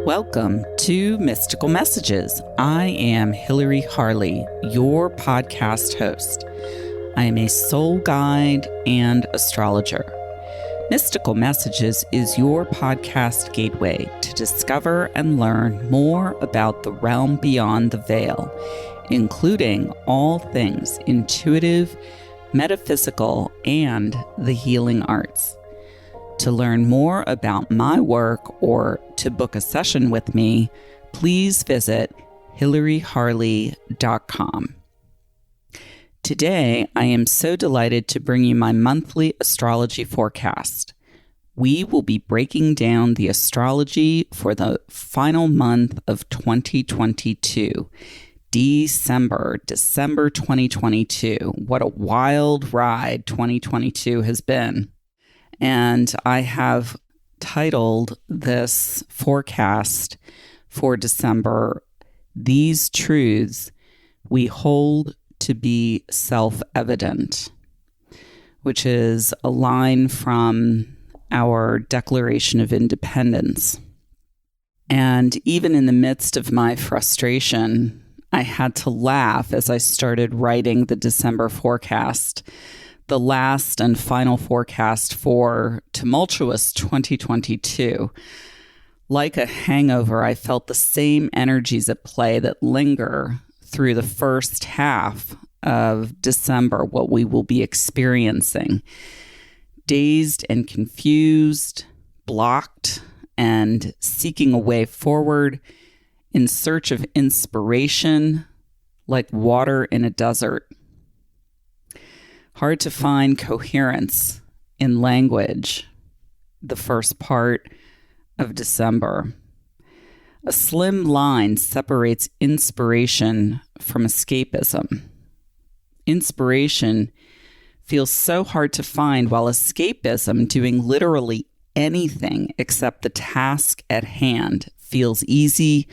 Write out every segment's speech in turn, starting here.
Welcome to Mystical Messages. I am Hilary Harley, your podcast host. I am a soul guide and astrologer. Mystical Messages is your podcast gateway to discover and learn more about the realm beyond the veil, including all things intuitive, metaphysical, and the healing arts. To learn more about my work or to book a session with me, please visit hilaryharley.com. Today, I am so delighted to bring you my monthly astrology forecast. We will be breaking down the astrology for the final month of 2022, December 2022. What a wild ride 2022 has been. And I have titled this forecast for December, "These Truths We Hold to Be Self-Evident," which is a line from our Declaration of Independence. And even in the midst of my frustration, I had to laugh as I started writing the December forecast, the last and final forecast for tumultuous 2022. Like a hangover, I felt the same energies at play that linger through the first half of December, what we will be experiencing. Dazed and confused, blocked, and seeking a way forward in search of inspiration, like water in a desert. Hard to find coherence in language the first part of December. A slim line separates inspiration from escapism. Inspiration feels so hard to find, while escapism, doing literally anything except the task at hand, feels easy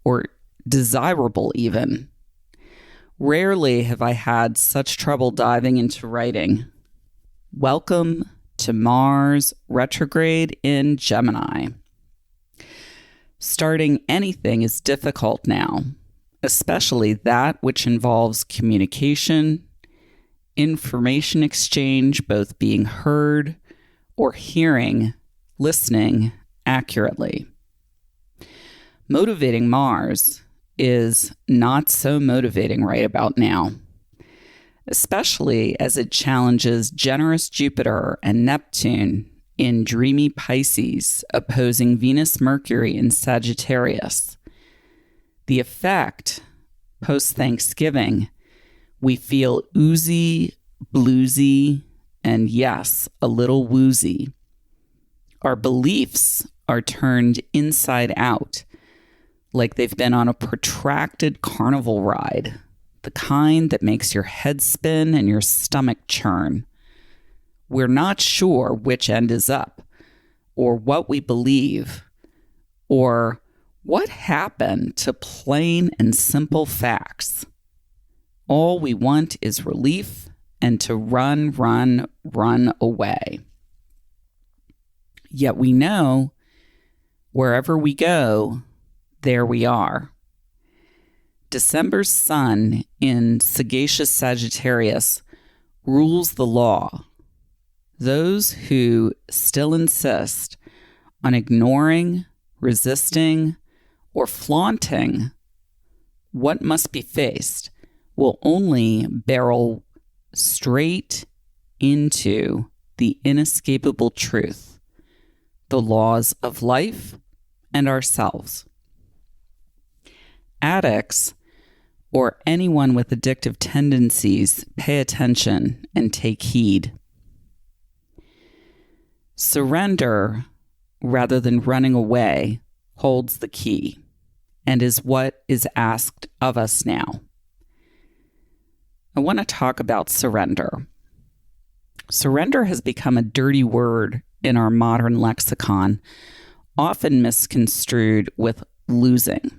or desirable even. Rarely have I had such trouble diving into writing. Welcome to Mars retrograde in Gemini. Starting anything is difficult now, especially that which involves communication, information exchange, both being heard or listening accurately. Motivating Mars is not so motivating right about now, especially as it challenges generous Jupiter and Neptune in dreamy Pisces, opposing Venus Mercury in Sagittarius. The effect, post-Thanksgiving, we feel oozy, bluesy, and yes, a little woozy. Our beliefs are turned inside out, like they've been on a protracted carnival ride, the kind that makes your head spin and your stomach churn. We're not sure which end is up, or what we believe, or what happened to plain and simple facts. All we want is relief and to run away. Yet we know wherever we go, there we are. December's sun in sagacious Sagittarius rules the law. Those who still insist on ignoring, resisting, or flaunting what must be faced will only barrel straight into the inescapable truth, the laws of life and ourselves. Addicts, or anyone with addictive tendencies, pay attention and take heed. Surrender, rather than running away, holds the key and is what is asked of us now. I want to talk about surrender. Surrender has become a dirty word in our modern lexicon, often misconstrued with losing.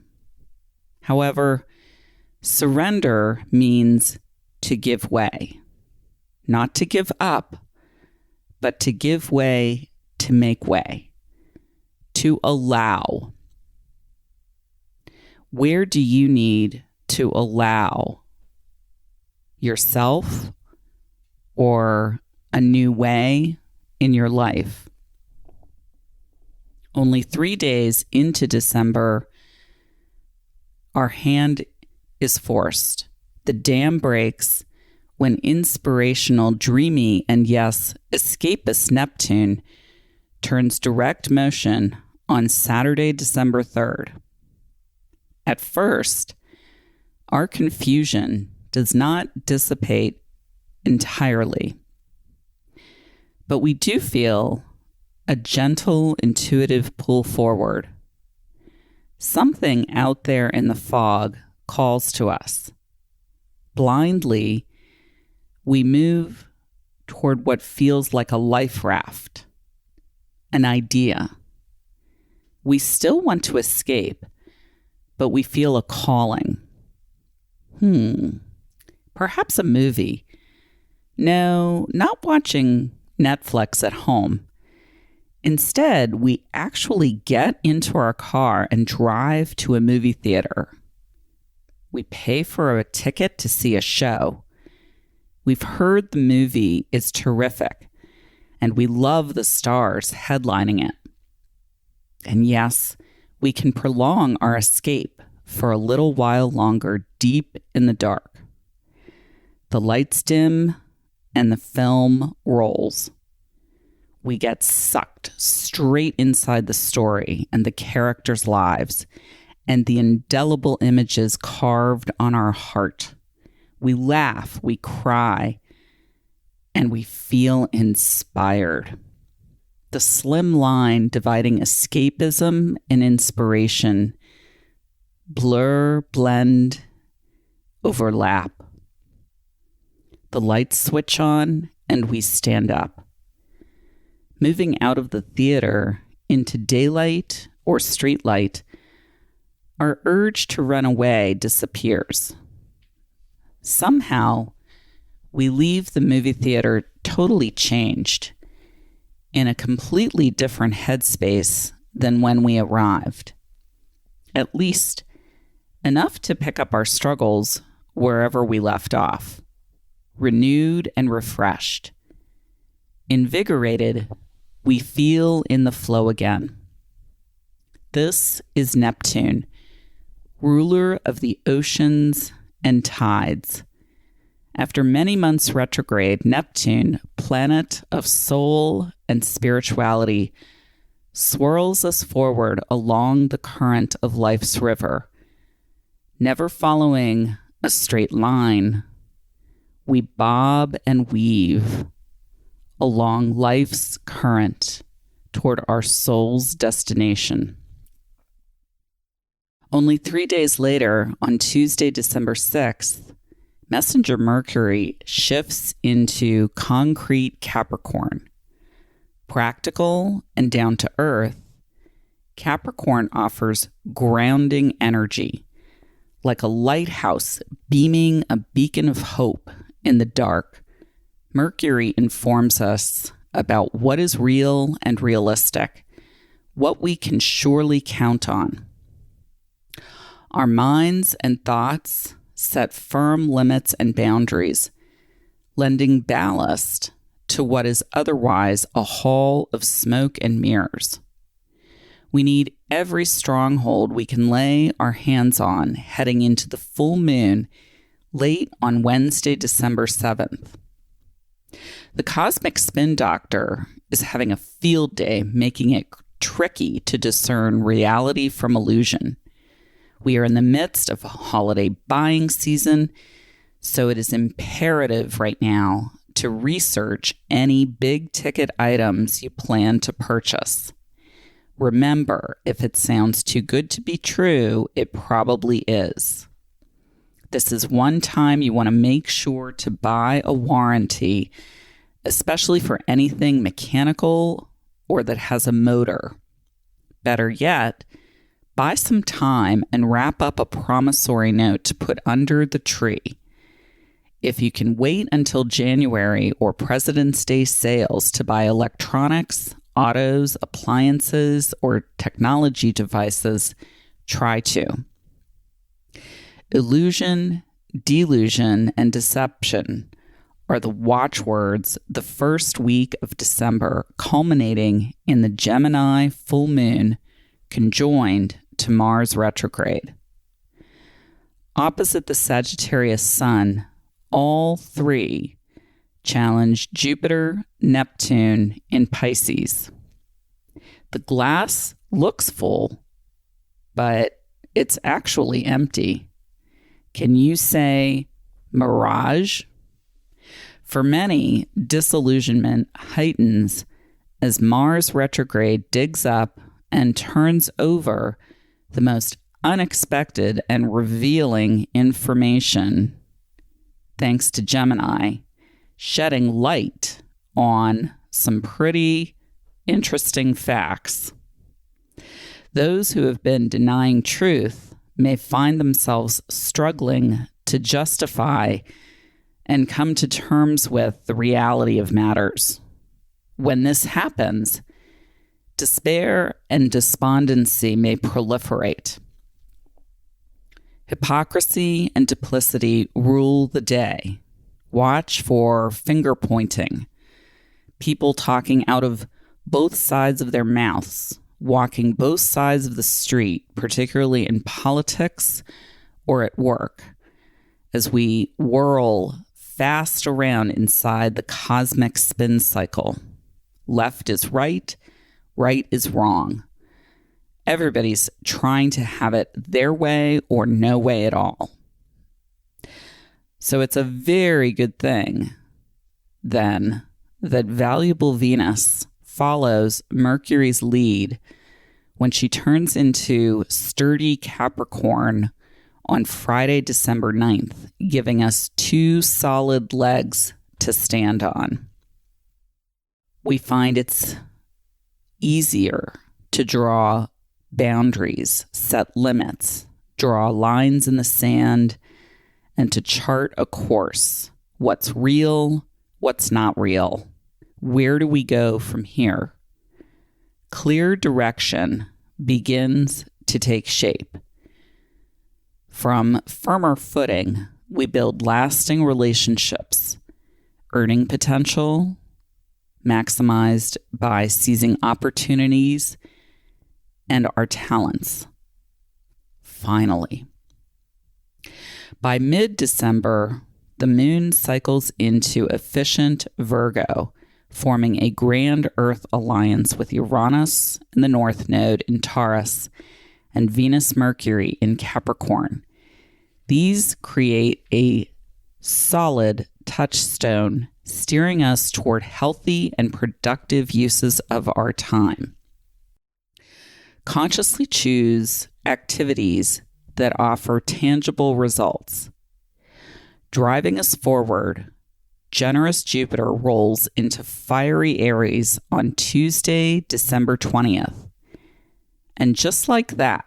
However, surrender means to give way, not to give up, but to give way to make way, to allow. Where do you need to allow yourself or a new way in your life? Only 3 days into December, our hand is forced. The dam breaks when inspirational, dreamy, and yes, escapist Neptune turns direct motion on Saturday, December 3rd. At first, our confusion does not dissipate entirely, but we do feel a gentle, intuitive pull forward. Something out there in the fog calls to us. Blindly, we move toward what feels like a life raft, an idea. We still want to escape, but we feel a calling. Perhaps a movie. No, not watching Netflix at home. Instead, we actually get into our car and drive to a movie theater. We pay for a ticket to see a show. We've heard the movie is terrific, and we love the stars headlining it. And yes, we can prolong our escape for a little while longer deep in the dark. The lights dim and the film rolls. We get sucked straight inside the story and the characters' lives and the indelible images carved on our heart. We laugh, we cry, and we feel inspired. The slim line dividing escapism and inspiration blur, blend, overlap. The lights switch on and we stand up. Moving out of the theater into daylight or streetlight, our urge to run away disappears. Somehow, we leave the movie theater totally changed, in a completely different headspace than when we arrived. At least, enough to pick up our struggles wherever we left off, renewed and refreshed. Invigorated, we feel in the flow again. This is Neptune, ruler of the oceans and tides. After many months retrograde, Neptune, planet of soul and spirituality, swirls us forward along the current of life's river. Never following a straight line, we bob and weave along life's current toward our soul's destination. Only 3 days later, on Tuesday, December 6th, Messenger Mercury shifts into concrete Capricorn. Practical and down to earth, Capricorn offers grounding energy, like a lighthouse beaming a beacon of hope in the dark. Mercury informs us about what is real and realistic, what we can surely count on. Our minds and thoughts set firm limits and boundaries, lending ballast to what is otherwise a hall of smoke and mirrors. We need every stronghold we can lay our hands on heading into the full moon late on Wednesday, December 7th. The cosmic spin doctor is having a field day, making it tricky to discern reality from illusion. We are in the midst of a holiday buying season, so it is imperative right now to research any big-ticket items you plan to purchase. Remember, if it sounds too good to be true, it probably is. This is one time you want to make sure to buy a warranty, especially for anything mechanical or that has a motor. Better yet, buy some time and wrap up a promissory note to put under the tree. If you can wait until January or President's Day sales to buy electronics, autos, appliances, or technology devices, try to. Illusion, delusion, and deception are the watchwords the first week of December, culminating in the Gemini full moon conjoined to Mars retrograde. Opposite the Sagittarius sun, all three challenge Jupiter, Neptune in Pisces. The glass looks full, but it's actually empty. Can you say mirage? For many, disillusionment heightens as Mars retrograde digs up and turns over the most unexpected and revealing information, thanks to Gemini, shedding light on some pretty interesting facts. Those who have been denying truth may find themselves struggling to justify and come to terms with the reality of matters. When this happens, despair and despondency may proliferate. Hypocrisy and duplicity rule the day. Watch for finger pointing, people talking out of both sides of their mouths, walking both sides of the street, particularly in politics or at work, as we whirl fast around inside the cosmic spin cycle. Left is right, right is wrong. Everybody's trying to have it their way or no way at all. So it's a very good thing, then, that valuable Venus follows Mercury's lead when she turns into sturdy Capricorn on Friday, December 9th, giving us 2 solid legs to stand on. We find it's easier to draw boundaries, set limits, draw lines in the sand, and to chart a course. What's real, what's not real? Where do we go from here? Clear direction begins to take shape. From firmer footing, we build lasting relationships, earning potential, maximized by seizing opportunities and our talents. Finally, by mid-December, the moon cycles into efficient Virgo, forming a grand Earth alliance with Uranus in the North Node in Taurus and Venus-Mercury in Capricorn. These create a solid touchstone, steering us toward healthy and productive uses of our time. Consciously choose activities that offer tangible results. Driving us forward, generous Jupiter rolls into fiery Aries on Tuesday, December 20th. And just like that,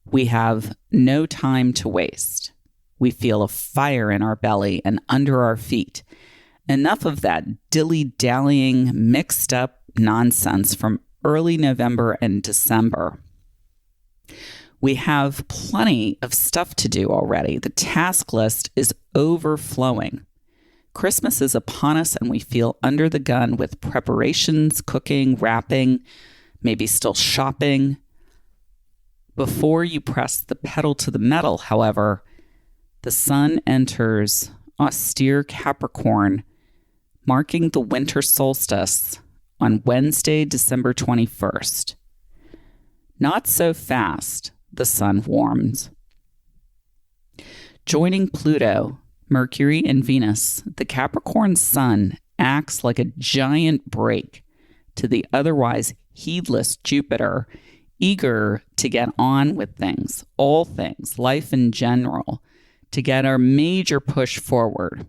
we have no time to waste. We feel a fire in our belly and under our feet. Enough of that dilly-dallying, mixed-up nonsense from early November and December. We have plenty of stuff to do already. The task list is overflowing. Christmas is upon us and we feel under the gun with preparations, cooking, wrapping, maybe still shopping. Before you press the pedal to the metal, however, the sun enters austere Capricorn, marking the winter solstice on Wednesday, December 21st. Not so fast, the sun warns. Joining Pluto, Mercury, and Venus, the Capricorn sun acts like a giant brake to the otherwise heedless Jupiter, eager to get on with things, all things, life in general, to get our major push forward.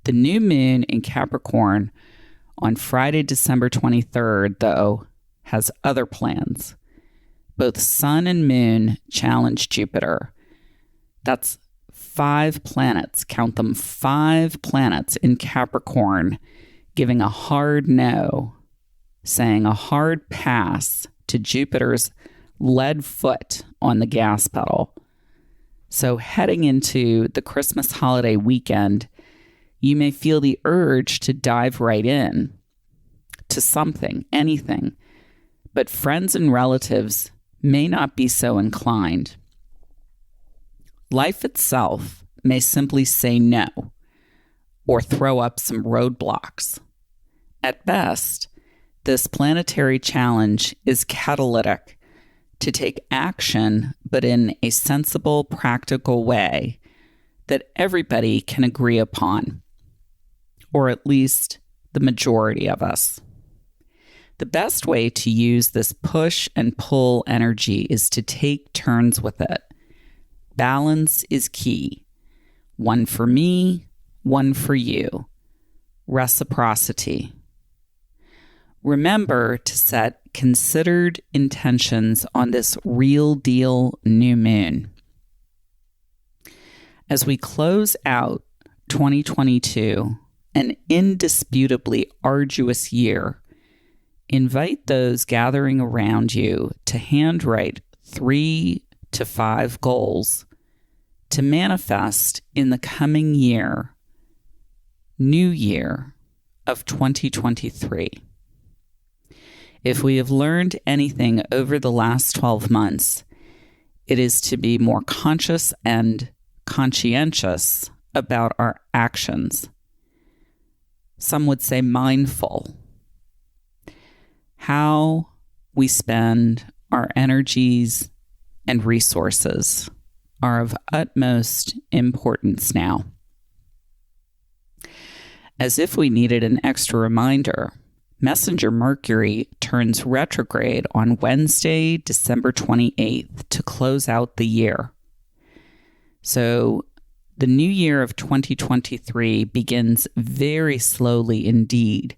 The new moon in Capricorn on Friday, December 23rd, though, has other plans. Both sun and moon challenge Jupiter. That's 5 planets, count them, 5 planets in Capricorn, giving a hard no, saying a hard pass to Jupiter's lead foot on the gas pedal. So heading into the Christmas holiday weekend, you may feel the urge to dive right in to something, anything, but friends and relatives may not be so inclined. Life itself may simply say no or throw up some roadblocks. At best, this planetary challenge is catalytic to take action, but in a sensible, practical way that everybody can agree upon, or at least the majority of us. The best way to use this push and pull energy is to take turns with it. Balance is key. One for me, one for you. Reciprocity. Remember to set considered intentions on this real deal new moon. As we close out 2022, an indisputably arduous year, invite those gathering around you to handwrite 3 to 5 goals to manifest in the coming year, new year of 2023. If we have learned anything over the last 12 months, it is to be more conscious and conscientious about our actions. Some would say mindful. How we spend our energies and resources are of utmost importance now. As if we needed an extra reminder, Messenger Mercury turns retrograde on Wednesday, December 28th to close out the year. So the new year of 2023 begins very slowly indeed,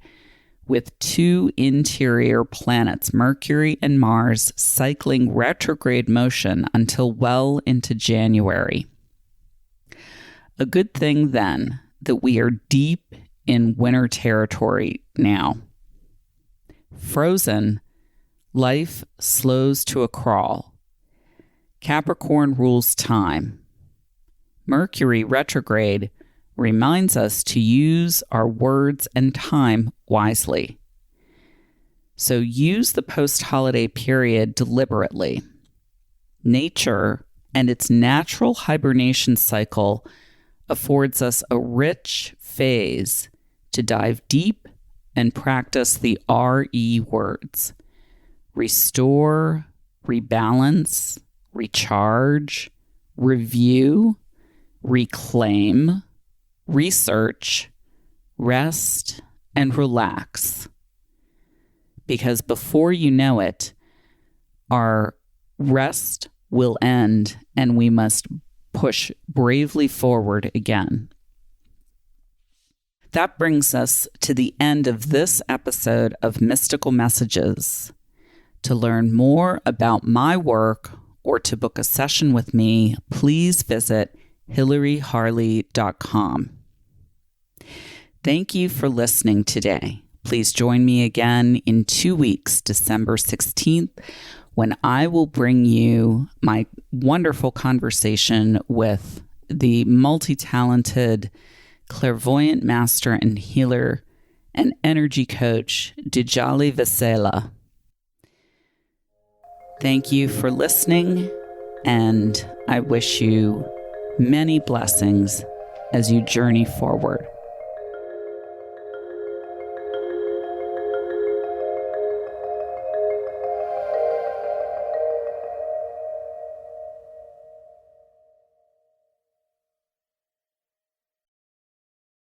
with 2 interior planets, Mercury and Mars, cycling retrograde motion until well into January. A good thing then that we are deep in winter territory now. Frozen, life slows to a crawl. Capricorn rules time. Mercury retrograde reminds us to use our words and time wisely. So use the post-holiday period deliberately. Nature and its natural hibernation cycle affords us a rich phase to dive deep and practice the RE words: restore, rebalance, recharge, review, reclaim, research, rest, and relax. Because before you know it, our rest will end and we must push bravely forward again. That brings us to the end of this episode of Mystical Messages. To learn more about my work or to book a session with me, please visit hilaryharley.com. Thank you for listening today. Please join me again in 2 weeks, December 16th, when I will bring you my wonderful conversation with the multi-talented clairvoyant master and healer and energy coach, Djali Vesela. Thank you for listening, and I wish you many blessings as you journey forward.